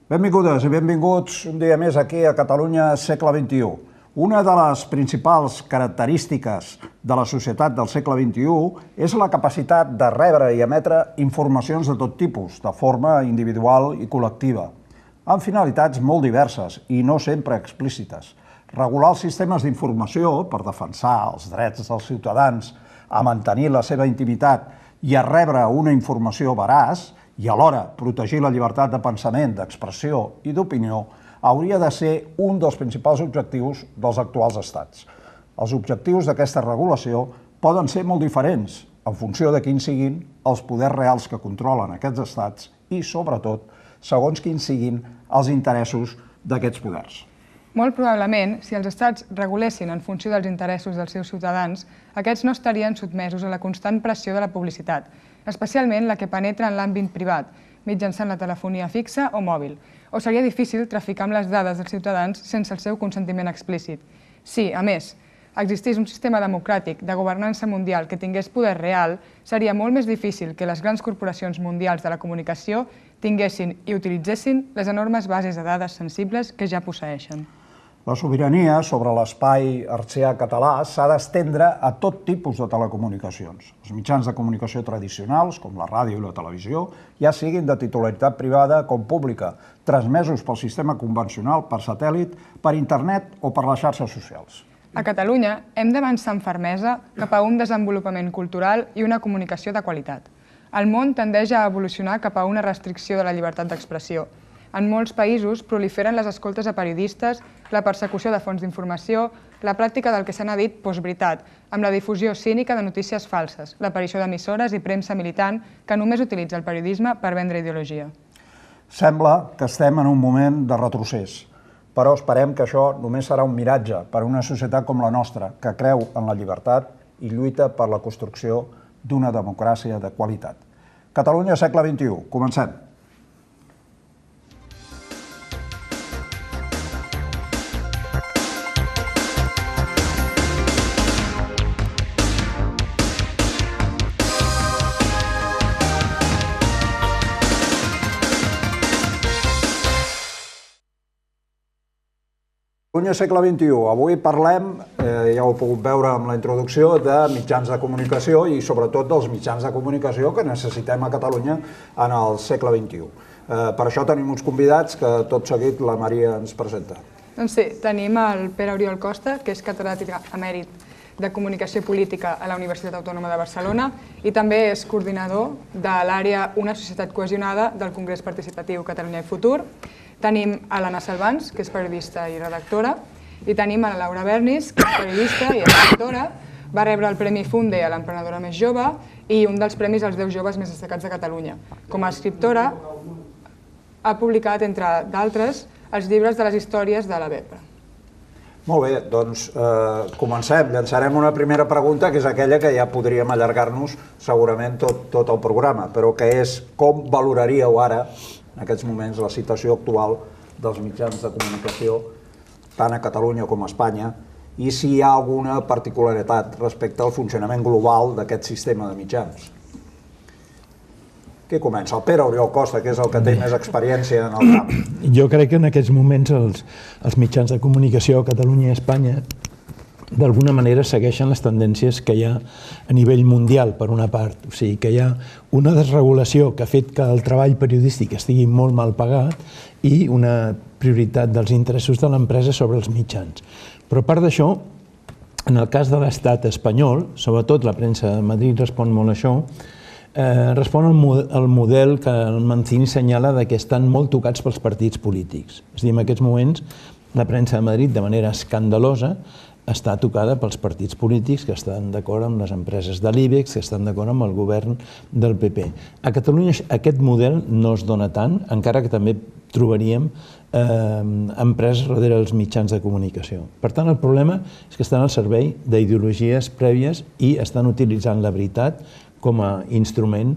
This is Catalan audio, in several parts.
Benvingudes i benvinguts un dia més aquí a Catalunya segle XXI. Una de les principals característiques de la societat del segle XXI és la capacitat de rebre i emetre informacions de tot tipus, de forma individual i col·lectiva, amb finalitats molt diverses i no sempre explícites. Regular els sistemes d'informació per defensar els drets dels ciutadans a mantenir la seva intimitat i a rebre una informació veraç, i alhora protegir la llibertat de pensament, d'expressió i d'opinió, hauria de ser un dels principals objectius dels actuals estats. Els objectius d'aquesta regulació poden ser molt diferents en funció de quins siguin els poders reals que controlen aquests estats i, sobretot, segons quins siguin els interessos d'aquests poders. Molt probablement, si els estats regulessin en funció dels interessos dels seus ciutadans, aquests no estarien sotmesos a la constant pressió de la publicitat, especialment la que penetra en l'àmbit privat, mitjançant la telefonia fixa o mòbil, o seria difícil traficar amb les dades dels ciutadans sense el seu consentiment explícit. Si, a més, existís un sistema democràtic de governança mundial que tingués poder real, seria molt més difícil que les grans corporacions mundials de la comunicació tinguessin i utilitzessin les enormes bases de dades sensibles que ja posseeixen. La sobirania sobre l'espai hertzià català s'ha d'estendre a tot tipus de telecomunicacions. Els mitjans de comunicació tradicionals, com la ràdio i la televisió, ja siguin de titularitat privada com pública, transmesos pel sistema convencional, per satèl·lit, per internet o per les xarxes socials. A Catalunya hem d'avançar amb fermesa cap a un desenvolupament cultural i una comunicació de qualitat. El món tendeix a evolucionar cap a una restricció de la llibertat d'expressió. En molts països proliferen les escoltes a periodistes, la persecució de fonts d'informació, la pràctica del que se n'ha dit postveritat, amb la difusió cínica de notícies falses, l'aparició d'emissores i premsa militant que només utilitza el periodisme per vendre ideologia. Sembla que estem en un moment de retrocés, però esperem que això només serà un miratge per a una societat com la nostra, que creu en la llibertat i lluita per la construcció d'una democràcia de qualitat. Catalunya segle XXI. Comencem. Catalunya segle XXI. Avui parlem, ja ho heu pogut veure amb la introducció, de mitjans de comunicació i sobretot dels mitjans de comunicació que necessitem a Catalunya en el segle XXI. Per això tenim uns convidats que tot seguit la Maria ens presenta. Doncs sí, tenim el Pere Oriol Costa, que és catedràtic emèrit de Comunicació Política a la Universitat Autònoma de Barcelona i també és coordinador de l'àrea Una societat cohesionada del Congrés Participatiu Catalunya i Futur. Tenim a l'Anna Salvans, que és periodista i redactora, i tenim a la Laura Bernis, que és periodista i escriptora. Va rebre el Premi Funde a l'emprenedora més jove i un dels premis als 10 joves més destacats de Catalunya. Com a escriptora, ha publicat, entre d'altres, els llibres de les històries de la Vepra. Molt bé, doncs comencem. Llançarem una primera pregunta, que és aquella que ja podríem allargar-nos segurament tot el programa, però que és com valoraríeu ara, en aquests moments, la situació actual dels mitjans de comunicació, tant a Catalunya com a Espanya, i si hi ha alguna particularitat respecte al funcionament global d'aquest sistema de mitjans. Qui comença? El Pere Oriol Costa, que és el que té més experiència en el camp. Jo crec que en aquests moments els mitjans de comunicació a Catalunya i a Espanya d'alguna manera segueixen les tendències que hi ha a nivell mundial, per una part. O sigui, que hi ha una desregulació que ha fet que el treball periodístic estigui molt mal pagat i una prioritat dels interessos de l'empresa sobre els mitjans. Però a part d'això, en el cas de l'estat espanyol, sobretot la premsa de Madrid respon molt a això, respon al model que el Mancini senyala que estan molt tocats pels partits polítics. És a dir, en aquests moments, la premsa de Madrid, de manera escandalosa, està tocada pels partits polítics que estan d'acord amb les empreses de l'IBEX, que estan d'acord amb el govern del PP. A Catalunya aquest model no es dona tant, encara que també trobaríem empreses darrere dels mitjans de comunicació. Per tant, el problema és que estan al servei d'ideologies prèvies i estan utilitzant la veritat com a instrument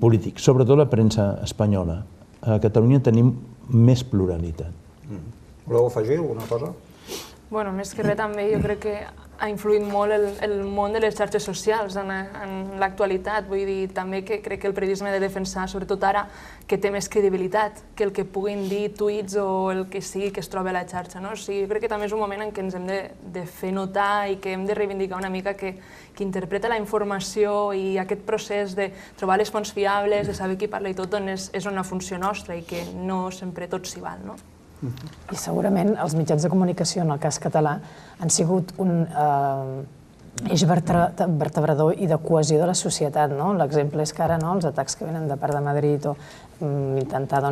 polític, sobretot la premsa espanyola. A Catalunya tenim més pluralitat. Voleu afegir alguna cosa? Bueno, més que res també jo crec que ha influït molt el món de les xarxes socials en l'actualitat. Vull dir, també que crec que el periodisme ha de defensar, sobretot ara, que té més credibilitat que el que puguin dir tuits o el que sigui que es troba a la xarxa. O sigui, jo crec que també és un moment en què ens hem de fer notar i que hem de reivindicar una mica que qui interpreta la informació i aquest procés de trobar les fonts fiables, de saber qui parla i tot, és una funció nostra i que no sempre tot s'hi val. I segurament els mitjans de comunicació, en el cas català, han sigut un eix vertebrador i de cohesió de la societat. L'exemple és que ara els atacs que venen de part de Madrid o intentar,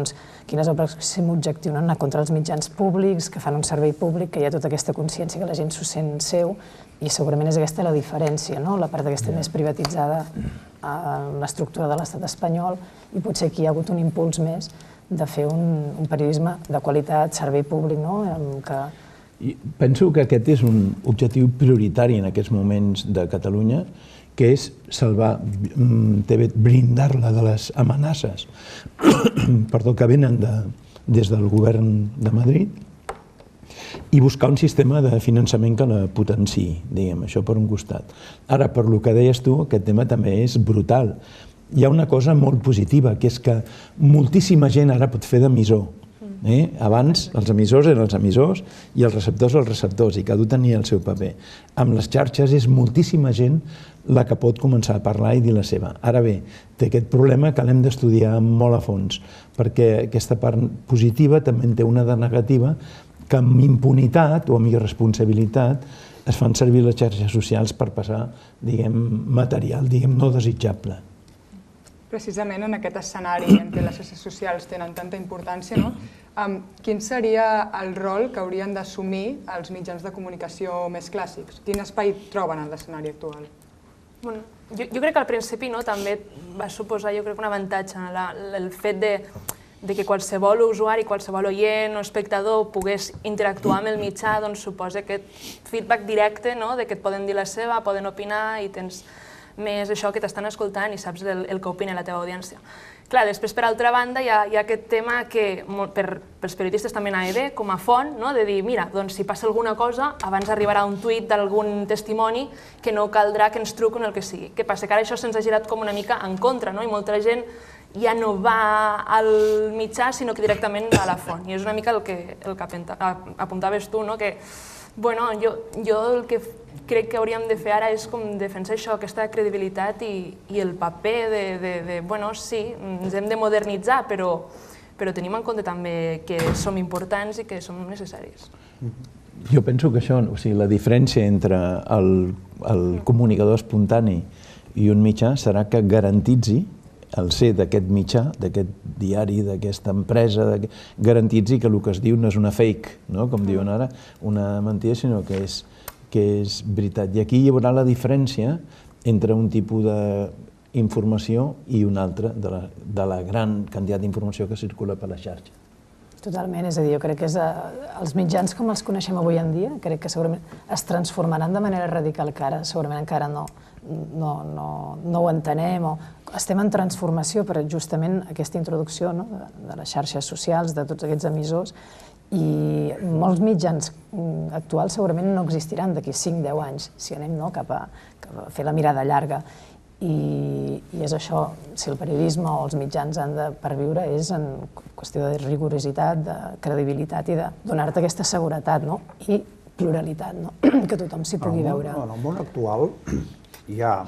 quin és el pròxim objectiu, anar contra els mitjans públics, que fan un servei públic, que hi ha tota aquesta consciència que la gent s'ho sent seu, i segurament és aquesta la diferència, la part aquesta més privatitzada en l'estructura de l'estat espanyol, i potser aquí hi ha hagut un impuls més de fer un periodisme de qualitat, servei públic, Penso que aquest és un objectiu prioritari en aquests moments de Catalunya, que és salvar, blindar-la de les amenaces que venen des del govern de Madrid i buscar un sistema de finançament que la potenciï, diguem, això per un costat. Ara, per lo que deies tu, aquest tema també és brutal. Hi ha una cosa molt positiva, que és que moltíssima gent ara pot fer d'emissor. Abans els emissors eren els emissors i els receptors, i cada un tenia el seu paper. Amb les xarxes és moltíssima gent la que pot començar a parlar i dir la seva. Ara bé, té aquest problema que l'hem d'estudiar molt a fons, perquè aquesta part positiva també en té una de negativa, que amb impunitat o amb irresponsabilitat es fan servir les xarxes socials per passar, diguem, material, diguem, no desitjable. Precisament en aquest escenari en què les xarxes socials tenen tanta importància, quin seria el rol que haurien d'assumir els mitjans de comunicació més clàssics? Quin espai troben en l'escenari actual? Jo crec que al principi també va suposar un avantatge el fet de que qualsevol usuari, qualsevol oient o espectador pogués interactuar amb el mitjà, doncs suposa aquest feedback directe que et poden dir la seva, poden opinar i tens més això que t'estan escoltant i saps el que opina la teva audiència. Clar, després, per altra banda, hi ha aquest tema que pels periodistes també anava bé, com a font, de dir, mira, doncs si passa alguna cosa, abans arribarà un tuit d'algun testimoni que no caldrà que ens truquen el que sigui. Què passa? Que ara això se'ns ha girat com una mica en contra, i molta gent ja no va al mitjà, sinó que directament va a la font. I és una mica el que apuntaves tu, que jo el que crec que hauríem de fer ara és defensar això, aquesta credibilitat i el paper de, sí, ens hem de modernitzar, però tenim en compte també que som importants i que som necessaris. Jo penso que això, la diferència entre el comunicador espontani i un mitjà serà que garantitzi el ser d'aquest mitjà, d'aquest diari, d'aquesta empresa, garantitzi que el que es diu no és una fake, com diuen ara, una mentida, sinó que és veritat. I aquí hi haurà la diferència entre un tipus d'informació i un altre, de la gran quantitat d'informació que circula per la xarxa. Totalment, és a dir, jo crec que els mitjans com els coneixem avui en dia, crec que segurament es transformaran de manera radical, que ara segurament encara no ho entenem, o estem en transformació per justament aquesta introducció de les xarxes socials, de tots aquests emissors, i molts mitjans actuals segurament no existiran d'aquí 5-10 anys, si anem cap a fer la mirada llarga. I és això, si el periodisme o els mitjans han de perviure és en qüestió de rigorositat, de credibilitat i de donar-te aquesta seguretat i pluralitat, que tothom s'hi pugui veure. En el món actual hi ha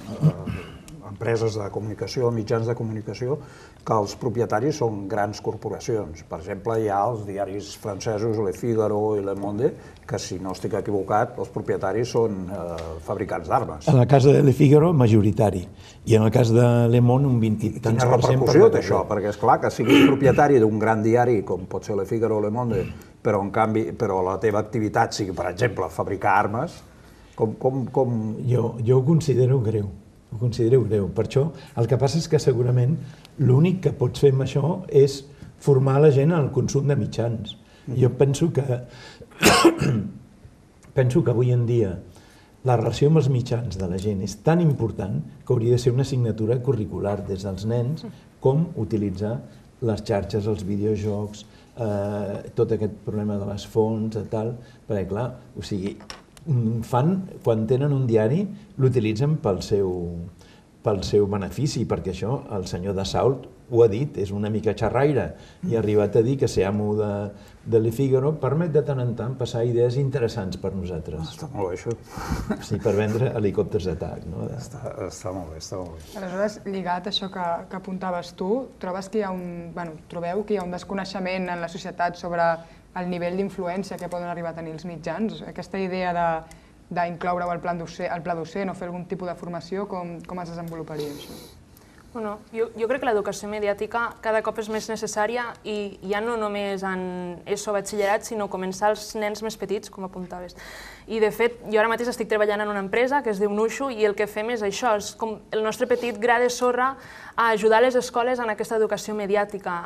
empreses de comunicació, mitjans de comunicació, que els propietaris són grans corporacions. Per exemple, hi ha els diaris francesos Le Figaro i Le Monde, que, si no estic equivocat, els propietaris són fabricants d'armes. En el cas de Le Figaro, majoritari. I en el cas de Le Monde, un 20%. Quina repercussió té això? Perquè és clar que siguis propietari d'un gran diari, com pot ser Le Figaro o Le Monde, però en canvi la teva activitat sigui, per exemple, fabricar armes, com... Jo ho considero greu. Ho considero greu. Per això, el que passa és que segurament l'únic que pots fer amb això és formar la gent al consum de mitjans. Jo penso que avui en dia la relació amb els mitjans de la gent és tan important que hauria de ser una assignatura curricular des dels nens, com utilitzar les xarxes, els videojocs, tot aquest problema de les fonts, perquè clar, quan tenen un diari, l'utilitzen pel seu benefici, perquè això el senyor de Sault ho ha dit, és una mica xerraire, i ha arribat a dir que ser amo de Le Figaro permet de tant en tant passar idees interessants per nosaltres. Està molt bé, això. Sí, per vendre helicòpters d'atac. Està molt bé, està molt bé. Aleshores, lligat a això que apuntaves tu, trobeu que hi ha un desconeixement en la societat sobre el nivell d'influència que poden arribar a tenir els mitjans? Aquesta idea d'incloure-ho al pla docent o fer algun tipus de formació, com es desenvoluparia això? Bueno, jo crec que l'educació mediàtica cada cop és més necessària i ja no només en ESO, batxillerat, sinó començar als nens més petits, com apuntaves. I de fet, jo ara mateix estic treballant en una empresa que es diu Nuxu i el que fem és això, és com el nostre petit gra de sorra a ajudar les escoles en aquesta educació mediàtica,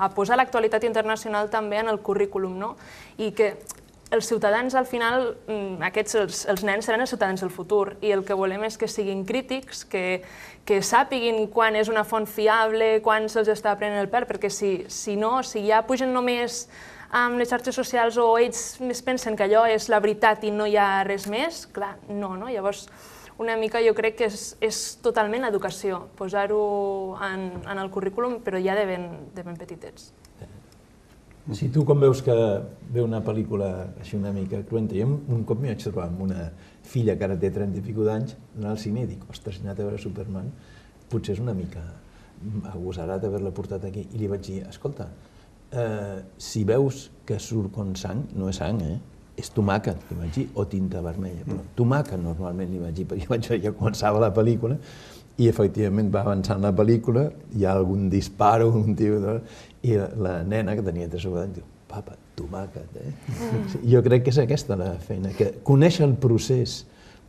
a posar l'actualitat internacional també en el currículum, no? I que els ciutadans, al final, aquests, els nens seran els ciutadans del futur i el que volem és que siguin crítics, que sàpiguin quan és una font fiable, quan se'ls està prenent el pèl, perquè si no, si ja pugen només amb les xarxes socials o ells més pensen que allò és la veritat i no hi ha res més, clar, no, no? Llavors, una mica jo crec que és totalment educació, posar-ho en el currículum, però ja de ben petitets. Si tu quan veus que ve una pel·lícula així una mica cruenta, jo un cop m'hi vaig trobar amb una filla que ara té 30 i escaig d'anys, anar al cine i dic, ostres, he anat a veure Superman, potser és una mica agosarat haver-la portat aquí. I li vaig dir, escolta, si veus que surt con sang, no és sang, és tomàquet, li vaig dir, o tinta vermella. Però tomàquet normalment li vaig dir, perquè jo vaig veure que començava la pel·lícula i efectivament va avançant la pel·lícula, hi ha algun disparo, un tio, i la nena que tenia 3 anys diu, papa, tomàquet, Jo crec que és aquesta la feina, que conèixer el procés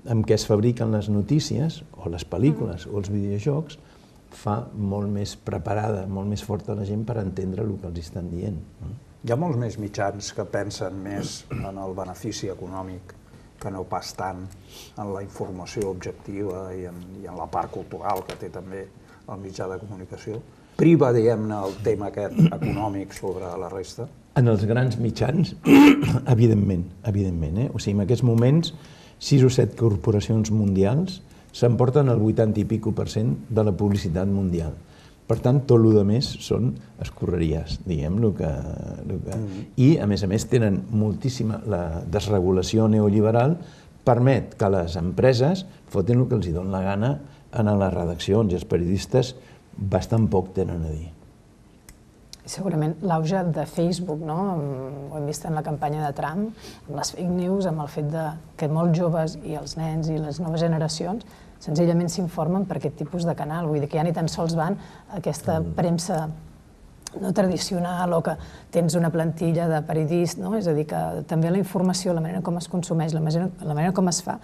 en què es fabriquen les notícies, o les pel·lícules, o els videojocs, fa molt més preparada, molt més forta la gent per entendre el que els estan dient. Hi ha molts més mitjans que pensen més en el benefici econòmic que no pas tant en la informació objectiva i en la part cultural que té també el mitjà de comunicació. Priva, diguem-ne, el tema aquest econòmic sobre la resta? En els grans mitjans, evidentment. O sigui, en aquests moments, 6 o 7 corporacions mundials s'emporten el 80 i escaig% de la publicitat mundial. Per tant, tot el que més són escorreries, diguem, I, a més, tenen moltíssima... La desregulació neoliberal permet que les empreses fotin el que els dona la gana en les redaccions i els periodistes bastant poc tenen a dir. Segurament l'auge de Facebook, no? Ho hem vist en la campanya de Trump, amb les fake news, amb el fet que molts joves i els nens i les noves generacions senzillament s'informen per aquest tipus de canal. Vull dir que ja ni tan sols van a aquesta premsa no tradicional o que tens una plantilla de periodistes, no? És a dir, que també la informació, la manera com es consumeix, la manera com es fa,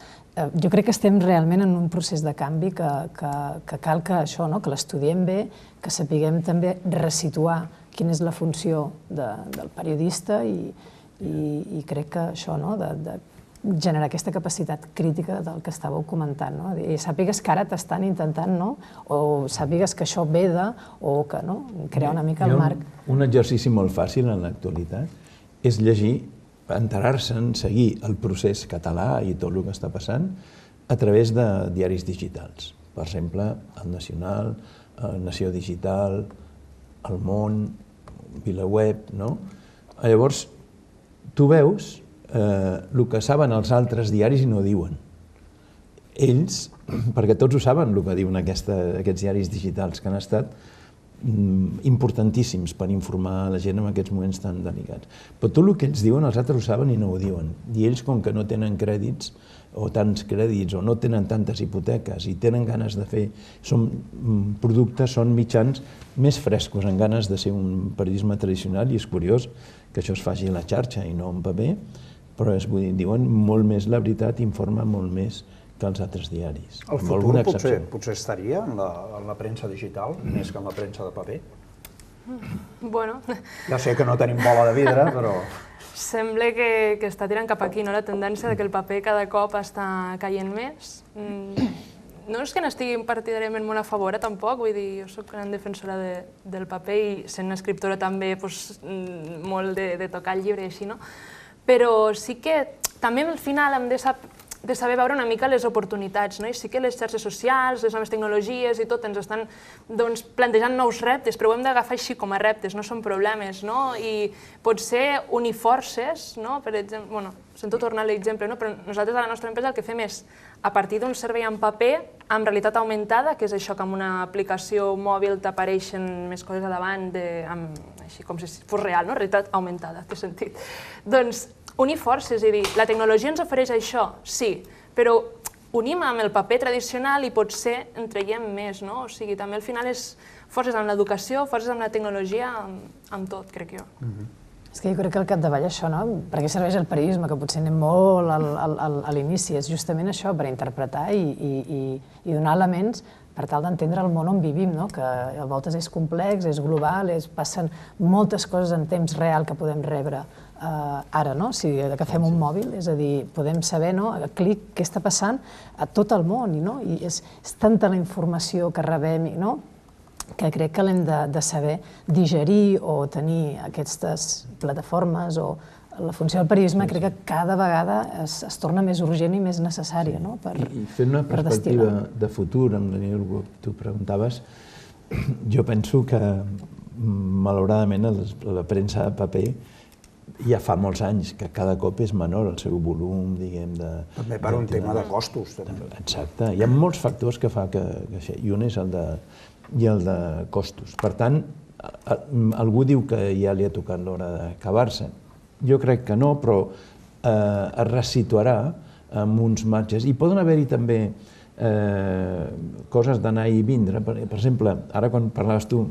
jo crec que estem realment en un procés de canvi que cal que això, que l'estudiem bé, que sapiguem també resituar quina és la funció del periodista i crec que això, de generar aquesta capacitat crítica del que estàveu comentant, i sàpigues que ara t'estan intentant, o sàpigues que això ve o que crear una mica el marc. Un exercici molt fàcil en l'actualitat és llegir, enterar-se'n, seguir el procés català i tot el que està passant a través de diaris digitals. Per exemple, el Nacional, el Nació Digital, el Món, VilaWeb, Llavors, tu veus el que saben els altres diaris i no diuen. Ells, perquè tots ho saben el que diuen aquests diaris digitals que han estat importantíssims per informar la gent en aquests moments tan delicats. Però tot el que ells diuen els altres ho saben i no ho diuen. I ells, com que no tenen crèdits o tants crèdits o no tenen tantes hipoteques i tenen ganes de fer, són productes, són mitjans més frescos, amb ganes de ser un periodisme tradicional, i és curiós que això es faci a la xarxa i no en paper, però diuen molt més la veritat, informen molt més que els altres diaris. El futur potser estaria en la premsa digital, més que en la premsa de paper? Bueno... Ja sé que no tenim bola de vidre, però... Sembla que està tirant cap aquí, la tendència que el paper cada cop està caient més. No és que n'estigui partidàriament molt a favor, tampoc, vull dir, jo soc gran defensora del paper i sent escriptora també molt de tocar el llibre i així, no? Però sí que també al final hem de saber veure una mica les oportunitats, no? I sí que les xarxes socials, les noves tecnologies i tot ens estan plantejant nous reptes, però ho hem d'agafar així com a reptes, no són problemes, no? I potser unir forces, no? Per exemple, bueno, sento tornar a l'exemple, no? Però nosaltres a la nostra empresa el que fem és, a partir d'un servei en paper, amb realitat augmentada, que és això que amb una aplicació mòbil t'apareixen més coses a davant, així com si fos real, no? Realitat augmentada, té sentit. Doncs unir forces i dir, la tecnologia ens ofereix això, sí, però unim amb el paper tradicional i potser en traiem més, no? O sigui, també al final és forces amb l'educació, forces amb la tecnologia, amb tot, crec jo. És que jo crec que al capdavall això, no? Per què serveix el periodisme, que potser anem molt a l'inici, és justament això, per interpretar i donar elements per tal d'entendre el món on vivim, no? Que a voltes és complex, és global, passen moltes coses en temps real que podem rebre ara, no? Si agafem un mòbil, és a dir, podem saber, no? A clic, què està passant a tot el món, no? I és tanta la informació que rebem, no? Que crec que l'hem de saber digerir o tenir aquestes plataformes o la funció del periodisme crec que cada vegada es torna més urgent i més necessària, no? I fent una perspectiva de futur, amb Daniel, tu preguntaves, jo penso que malauradament la premsa de paper ja fa molts anys que cada cop és menor el seu volum, diguem, de... També per un tema de costos. Exacte. Hi ha molts factors que fa que i un és el de costos. Per tant, algú diu que ja li ha tocat l'hora d'acabar-se. Jo crec que no, però es resituarà amb uns marges. I poden haver-hi també coses d'anar i vindre. Per exemple, ara quan parlaves tu,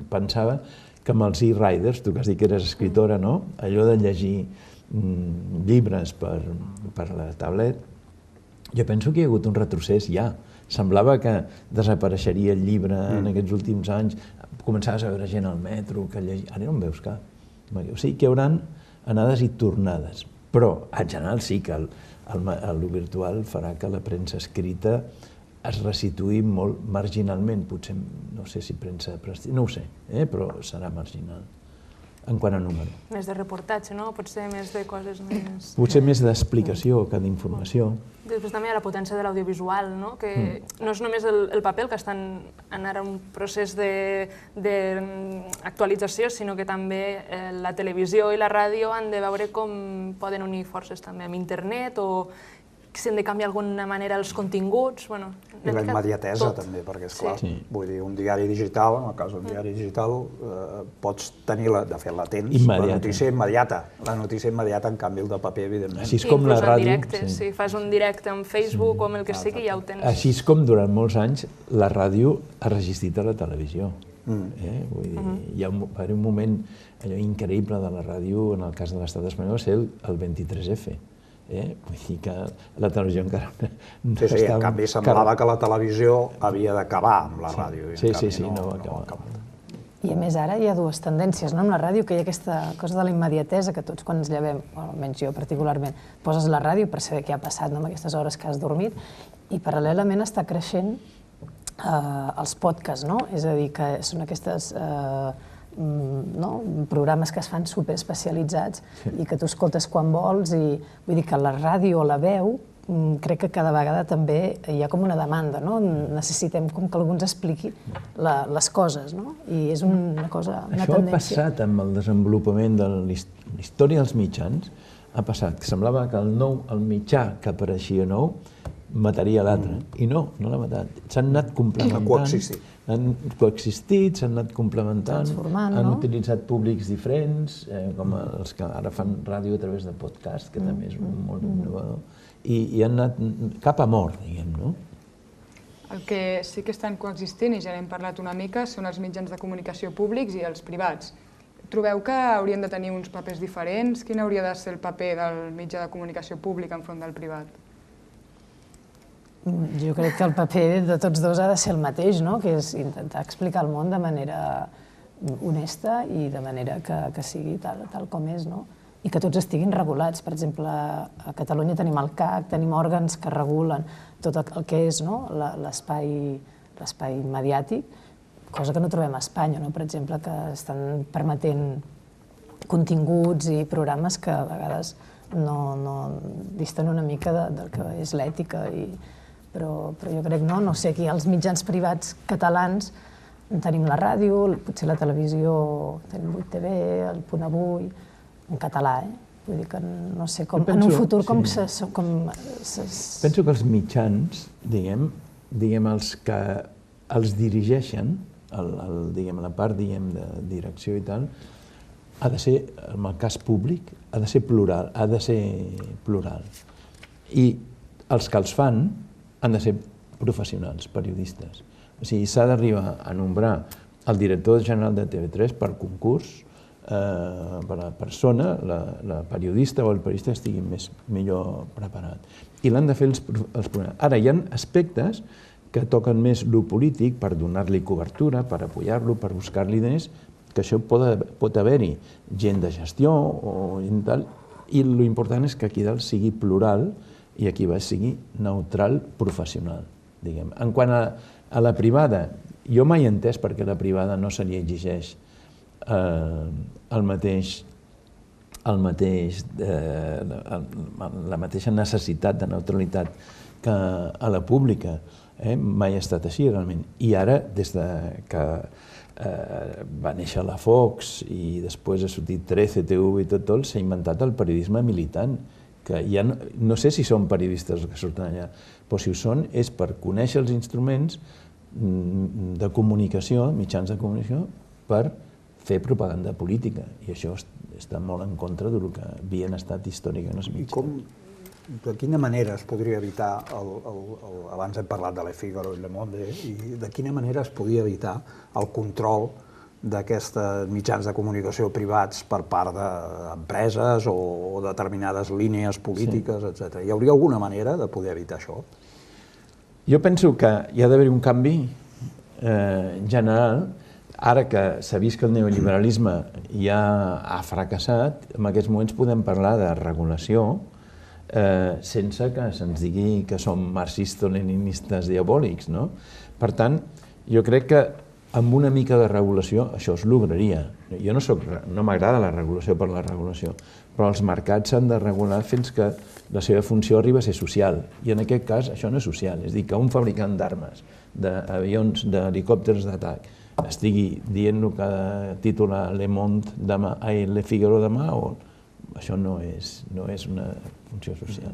pensava que amb els e-riders, tu que has dit que eres escritora, no? Allò de llegir llibres per la tablet, jo penso que hi ha hagut un retrocés ja. Semblava que desapareixeria el llibre en aquests últims anys, començaves a veure gent al metro que llegia... Ara no en veus cap. O sigui que hi haurà anades i tornades, però en general sí que el virtual farà que la premsa escrita es resituï molt marginalment, potser, no sé si premsa de prestigi, no ho sé, però serà marginal, en quant a número. Més de reportatge, no? Potser més de coses més... Potser més d'explicació que d'informació. Després també hi ha la potència de l'audiovisual, no? Que no és només el paper el que estan en ara un procés d'actualització, sinó que també la televisió i la ràdio han de veure com poden unir forces també amb internet o si hem de canviar d'alguna manera els continguts. I la immediatesa també, perquè esclar, vull dir, un diari digital, en el cas d'un diari digital, pots tenir, de fet la tens, la notícia immediata. La notícia immediata, en canvi, el de paper, evidentment. Així és com la ràdio... Si fas un directe en Facebook o amb el que sigui, ja ho tens. Així és com durant molts anys la ràdio ha resistit a la televisió. Vull dir, hi ha un moment increïble de la ràdio, en el cas de l'estat espanyol, va ser el 23F. Vull dir que la televisió encara no estava... Sí, en canvi semblava que la televisió havia d'acabar amb la ràdio. Sí, no va acabar. I a més ara hi ha dues tendències, no? Amb la ràdio, que hi ha aquesta cosa de la immediatesa, que tots quan ens llevem, almenys jo particularment, poses la ràdio per saber què ha passat amb aquestes hores que has dormit, i paral·lelament està creixent els podcasts, no? És a dir, que són aquestes... programes que es fan superespecialitzats i que tu escoltes quan vols, i vull dir que la ràdio o la veu crec que cada vegada també hi ha com una demanda, no? Necessitem com que algú ens expliqui les coses, no? I és una cosa, una tendència. Això ha passat amb el desenvolupament de la història dels mitjans, ha passat que semblava que el mitjà que apareixia nou mataria l'altre, i no l'ha matat. S'han anat complementant, han coexistit, s'han anat complementant, han utilitzat públics diferents, com els que ara fan ràdio a través de podcast, que també és molt innovador, i han anat cap a mort, diguem, no? El que sí que estan coexistint, i ja n'hem parlat una mica, són els mitjans de comunicació públics i els privats. Trobeu que haurien de tenir uns papers diferents? Quin hauria de ser el paper del mitjà de comunicació públic enfront del privat? Jo crec que el paper de tots dos ha de ser el mateix, no? Que és intentar explicar el món de manera honesta i de manera que sigui tal com és, no? I que tots estiguin regulats. Per exemple, a Catalunya tenim el CAC, tenim òrgans que regulen tot el que és l'espai mediàtic, cosa que no trobem a Espanya, no? Per exemple, que estan permetent continguts i programes que a vegades disten una mica del que és l'ètica, però jo crec, no sé, aquí els mitjans privats catalans tenim la ràdio, potser la televisió, tenim 8TV, el Punt Avui, en català, Vull dir que no sé com, en un futur com se... Penso que els mitjans, diguem, els que els dirigeixen, la part, de direcció i tal, ha de ser, en el cas públic, ha de ser plural, I els que els fan han de ser professionals, periodistes. O sigui, s'ha d'arribar a nombrar el director general de TV3 per concurs, per la persona, la periodista o el periodista estigui millor preparat. I l'han de fer els programes. Ara, hi ha aspectes que toquen més lo polític per donar-li cobertura, per apoyar-lo, per buscar-li diners, que això pot haver-hi gent de gestió o tal, i l'important és que aquí dalt sigui plural i aquí baix sigui neutral professional, diguem. En quant a la privada, jo mai he entès perquè la privada no se li exigeix la mateixa necessitat de neutralitat que a la pública. Mai ha estat així, realment. I ara, des que va néixer la Fox i després ha sortit 13, TV i tot, s'ha inventat el periodisme militant, que ja no sé si són periodistes que surten allà, però si ho són és per conèixer els instruments de comunicació, mitjans de comunicació, per fer propaganda política, i això està molt en contra del que havien estat històricament els mitjans. De quina manera es podria evitar, abans hem parlat de Le Figaro i Le Monde, i de quina manera es podia evitar el control d'aquests mitjans de comunicació privats per part d'empreses o determinades línies polítiques, etc. Hi hauria alguna manera de poder evitar això? Jo penso que hi ha d'haver un canvi general. Ara que s'ha vist que el neoliberalisme ja ha fracassat, en aquests moments podem parlar de regulació sense que se'ns digui que som marxistes-leninistes diabòlics. Per tant, jo crec que amb una mica de regulació això es lograria. Jo no m'agrada la regulació per la regulació, però els mercats s'han de regular fins que la seva funció arriba a ser social, i en aquest cas això no és social, és a dir, que un fabricant d'armes, d'avions, d'helicòpters d'atac, estigui dient el que titula Le Monde demà, Le Figaro demà, o això no és una funció social.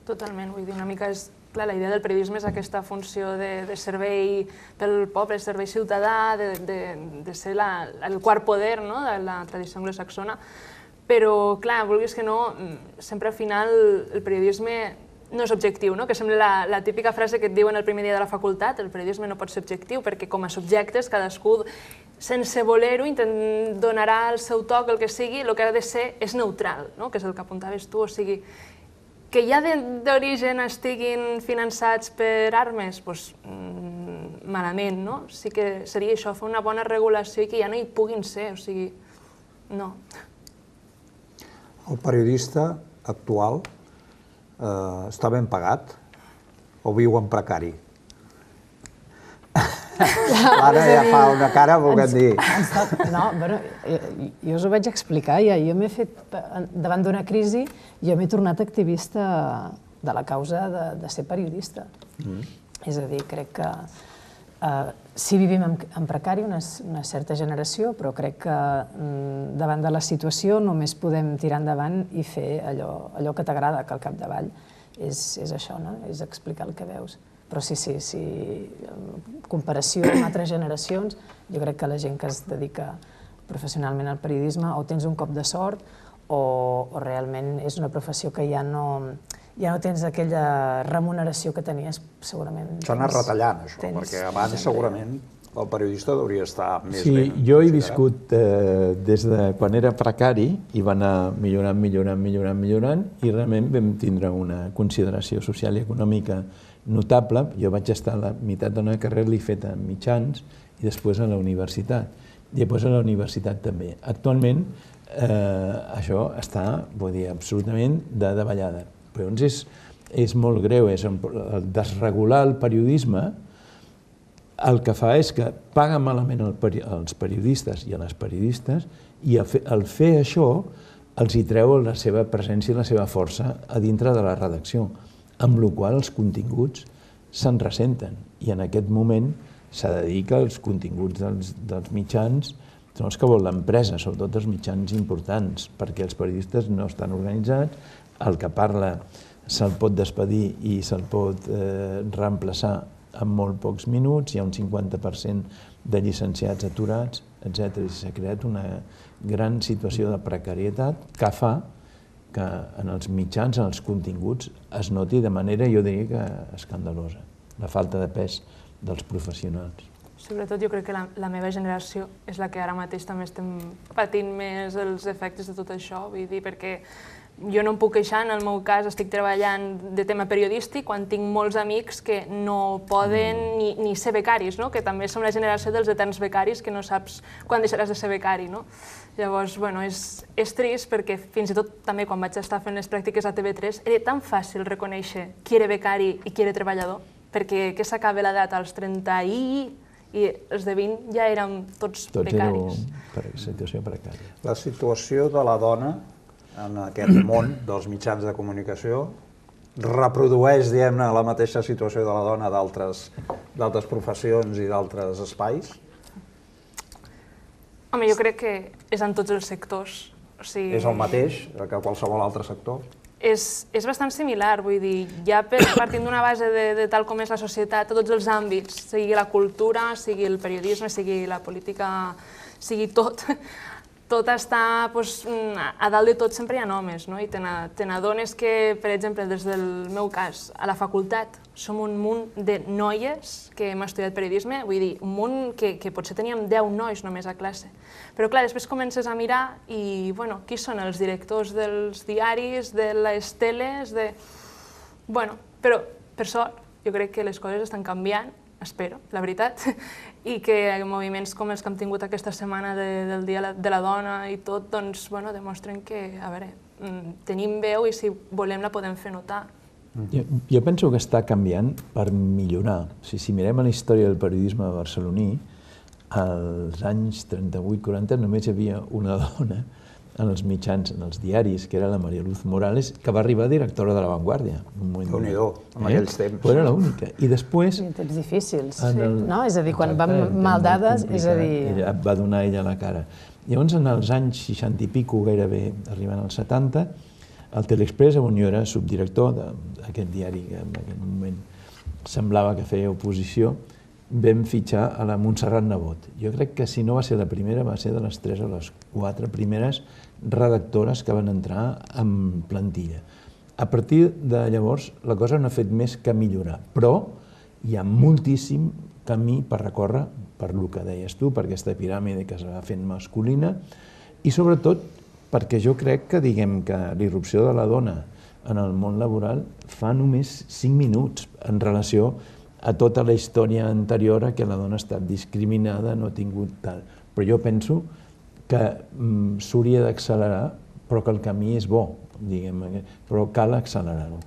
Totalment, vull dir, una mica és... Clar, la idea del periodisme és aquesta funció de servei pel poble, servei ciutadà, de ser el quart poder de la tradició anglosaxona, però, clar, vulguis que no, sempre al final el periodisme no és objectiu, que sembla la típica frase que et diuen el primer dia de la facultat, el periodisme no pot ser objectiu, perquè com a subjectes cadascú, sense voler-ho, donarà el seu toc, el que sigui, el que ha de ser és neutral, que és el que apuntaves tu, o sigui, que ja d'origen estiguin finançats per armes, doncs malament, no? Sí que seria això, fer una bona regulació i que ja no hi puguin ser, o sigui, no. El periodista actual està ben pagat o viu en precari? L'Anna ja fa una cara volent dir... No, jo us ho vaig explicar, jo m'he fet, davant d'una crisi, jo m'he tornat activista de la causa de ser periodista. És a dir, crec que sí vivim en precari una certa generació, però crec que davant de la situació només podem tirar endavant i fer allò que t'agrada, que al capdavall és això, és explicar el que veus. Però sí, en comparació amb altres generacions, jo crec que la gent que es dedica professionalment al periodisme o tens un cop de sort o realment és una professió que ja no tens aquella remuneració que tenies segurament. S'ha anat retallant això, perquè abans segurament el periodista hauria estar més ben. Sí, jo he viscut des de quan era precari i va anar millorant i realment vam tindre una consideració social i econòmica notable. Jo vaig estar a la meitat de la carrera, l'he fet a mitjans i després a la universitat. I després a la universitat també. Actualment això està, vull dir, absolutament de davallada. Però llavors és molt greu, desregular el periodisme el que fa és que paga malament als periodistes i a les periodistes i al fer això els hi treu la seva presència i la seva força a dintre de la redacció, amb la qual els continguts se'n ressenten. I en aquest moment s'ha de dir que els continguts dels mitjans són els que vol l'empresa, sobretot els mitjans importants, perquè els periodistes no estan organitzats, el que parla se'l pot despedir i se'l pot reemplaçar en molt pocs minuts, hi ha un 50% de llicenciats aturats, etc. I s'ha creat una gran situació de precarietat que fa que en els mitjans, en els continguts, es noti de manera, jo diria que escandalosa, la falta de pes dels professionals. Sobretot jo crec que la meva generació és la que ara mateix també estem patint més els efectes de tot això, vull dir, perquè jo no em puc queixar, en el meu cas estic treballant de tema periodístic quan tinc molts amics que no poden ni ser becaris, que també som la generació dels eterns becaris que no saps quan deixaràs de ser becari. Llavors, és trist perquè fins i tot també quan vaig estar fent les pràctiques a TV3 era tan fàcil reconèixer qui era becari i qui era treballador, perquè que s'acaba l'edat als 30 i els de 20 ja érem tots becaris. Tots érem situació precària. La situació de la dona en aquest món dels mitjans de comunicació reprodueix, diguem-ne, la mateixa situació de la dona d'altres professions i d'altres espais? Home, jo crec que és en tots els sectors. És el mateix que qualsevol altre sector? És bastant similar, vull dir, ja partint d'una base de tal com és la societat, a tots els àmbits, sigui la cultura, sigui el periodisme, sigui la política, sigui tot, tot està a dalt de tot sempre hi ha homes, i te n'adones que, per exemple, des del meu cas, a la facultat som un munt de noies que hem estudiat periodisme, vull dir, un munt que potser teníem 10 nois només a classe. Però clar, després comences a mirar i, bueno, qui són els directors dels diaris, de les teles, Però, per sort, jo crec que les coses estan canviant, espero, la veritat, i que moviments com els que hem tingut aquesta setmana del Dia de la Dona i tot, doncs, demostren que, a veure, tenim veu i si volem la podem fer notar. Jo penso que està canviant per millorar. Si mirem la història del periodisme barceloní, als anys 38-40 només hi havia una dona en els mitjans, en els diaris, que era la María Luz Morales, que va arribar directora de La Vanguardia. Déu-n'hi-do, en aquells temps. Era l'única. I després... Temps difícils, no? És a dir, quan van mal dades, és a dir... Va donar ella la cara. Llavors, en els anys 60 i pico, gairebé arribant als 70, el Teleexpress, on jo era subdirector d'aquest diari, que en aquell moment semblava que feia oposició, vam fitxar a la Montserrat Nebot. Jo crec que si no va ser la primera, va ser de les 3 o les 4 primeres redactores que van entrar en plantilla. A partir de llavors, la cosa no ha fet més que millorar, però hi ha moltíssim camí per recórrer, per el que deies tu, per aquesta piràmide que es va fent masculina, i sobretot perquè jo crec que, diguem, que la irrupció de la dona en el món laboral fa només 5 minuts en relació a tota la història anterior a que la dona ha estat discriminada, no ha tingut tal. Però jo penso que s'hauria d'accelerar, però que el camí és bo, diguem, però cal accelerar-ho.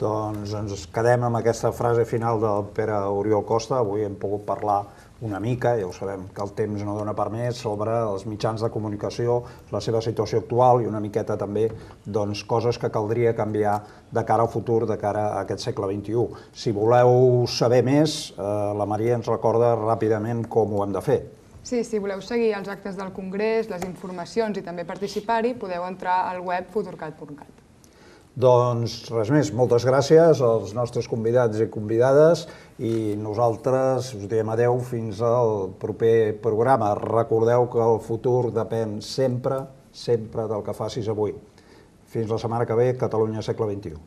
Doncs ens quedem amb aquesta frase final del Pere Oriol Costa. Avui hem pogut parlar una mica, ja ho sabem que el temps no dona per més, sobre els mitjans de comunicació, la seva situació actual i una miqueta també coses que caldria canviar de cara al futur, de cara a aquest segle XXI. Si voleu saber més, la Maria ens recorda ràpidament com ho hem de fer. Sí, si voleu seguir els actes del Congrés, les informacions i també participar-hi, podeu entrar al web futurcat.cat. Doncs res més, moltes gràcies als nostres convidats i convidades i nosaltres us diem adeu fins al proper programa. Recordeu que el futur depèn sempre del que facis avui. Fins la setmana que ve, Catalunya segle XXI.